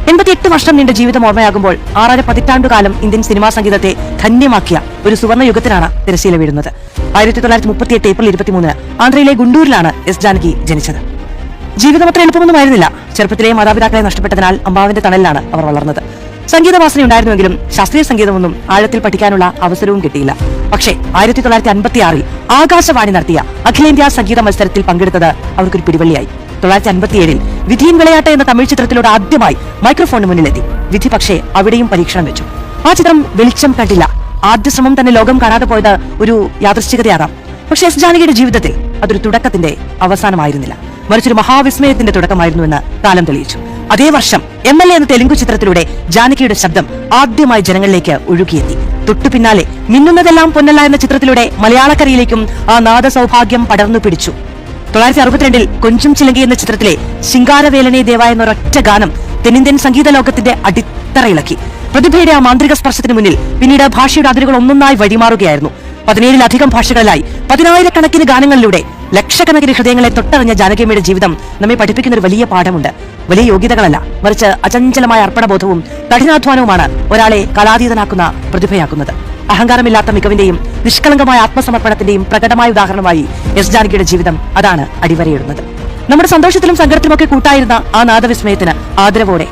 88 വർഷം നീണ്ട ജീവിതം ഓർമ്മയാകുമ്പോൾ 6.5 പതിറ്റാണ്ടുകാലം ഇന്ത്യൻ സിനിമാ സംഗീതത്തെ ധന്യമാക്കിയ ഒരു സുവർണ്ണ യുഗത്തിനാണ് തിരശ്ശീല വീഴുന്നത്. 1938 ഏപ്രിൽ 23 ആന്ധ്രയിലെ ഗുണ്ടൂരിലാണ് എസ് ജാനകി ജനിച്ചത്. ജീവിതം അത്ര എളുപ്പമൊന്നുമായിരുന്നില്ല. ചെറുപ്പത്തിലെ മാതാപിതാക്കളെ നഷ്ടപ്പെട്ടതിനാൽ അമ്മാവിന്റെ തണലിലാണ് അവർ വളർന്നത്. സംഗീതവാസന ഉണ്ടായിരുന്നുവെങ്കിലും ശാസ്ത്രീയ സംഗീതമൊന്നും ആഴത്തിൽ പഠിക്കാനുള്ള അവസരവും കിട്ടിയില്ല. പക്ഷേ 1956 ആകാശവാണി നടത്തിയ അഖിലേന്ത്യാ സംഗീത മത്സരത്തിൽ പങ്കെടുത്തത് അവർക്കൊരു പിടിവള്ളിയായി. 1957 വിധിയിൻ വിളയാട്ട് എന്ന തമിഴ് ചിത്രത്തിലൂടെ ആദ്യമായി മൈക്രോഫോണിന് മുന്നിലെത്തി. വിധി പക്ഷേ അവിടെയും പരീക്ഷണം വെച്ചു. ആ ചിത്രം വെളിച്ചം കണ്ടില്ല. ആദ്യ ശ്രമം തന്നെ ലോകം കാണാതെ പോയത് ഒരു യാദൃശ്ചികതയാകാം. പക്ഷേ എസ് ജാനകിയുടെ ജീവിതത്തിൽ അതൊരു തുടക്കത്തിന്റെ അവസാനമായിരുന്നില്ല, മറിച്ചൊരു മഹാവിസ്മയത്തിന്റെ തുടക്കമായിരുന്നുവെന്ന് കാലം തെളിയിച്ചു. അതേ വർഷം MLA എന്ന തെലുങ്കു ചിത്രത്തിലൂടെ ജാനകിയുടെ ശബ്ദം ആദ്യമായി ജനങ്ങളിലേക്ക് ഒഴുകിയെത്തി. തൊട്ടു പിന്നാലെ മിന്നുന്നതെല്ലാം പൊന്നല്ല എന്ന ചിത്രത്തിലൂടെ മലയാളക്കരയിലേക്കും ആ നാദ സൗഭാഗ്യം പടർന്നു പിടിച്ചു. 1962 കൊഞ്ചും ചിലങ്കി എന്ന ചിത്രത്തിലെ ശിങ്കാരവേലനെ ദേവ എന്നൊരൊറ്റ ഗാനം തെന്നിന്ത്യൻ സംഗീത ലോകത്തിന്റെ അടിത്തറയിളക്കി. പ്രതിഭയുടെ ആ മാന്ത്രിക സ്പർശത്തിന് മുന്നിൽ പിന്നീട് ഭാഷയുടെ അതിരുകൾ ഒന്നൊന്നായി വഴിമാറുകയായിരുന്നു. 17-ലധികം ഭാഷകളിലായി 10,000-കണക്കിന് ഗാനങ്ങളിലൂടെ ലക്ഷക്കണക്കിന് ഹൃദയങ്ങളെ തൊട്ടറിഞ്ഞ ജാനകിയമ്മയുടെ ജീവിതം നമ്മെ പഠിപ്പിക്കുന്ന ഒരു വലിയ പാഠമുണ്ട്. വലിയ യോഗ്യതകളല്ല, മറിച്ച് അചഞ്ചലമായ അർപ്പണബോധവും കഠിനാധ്വാനവുമാണ് ഒരാളെ കലാതീതനാക്കുന്ന പ്രതിഭയാക്കുന്നത്. അഹങ്കാരമില്ലാത്ത മികവിന്റെയും നിഷ്കളങ്കമായ ആത്മസമർപ്പണത്തിന്റെയും പ്രകടമായ ഉദാഹരണമായി എസ് ജാനകിയുടെ ജീവിതം അതാണ് അടിവരയിടുന്നത്. നമ്മുടെ സന്തോഷത്തിലും സങ്കടത്തിലുമൊക്കെ കൂട്ടായിരുന്ന ആ നാദവിസ്മയത്തിന് ആദരവോടെ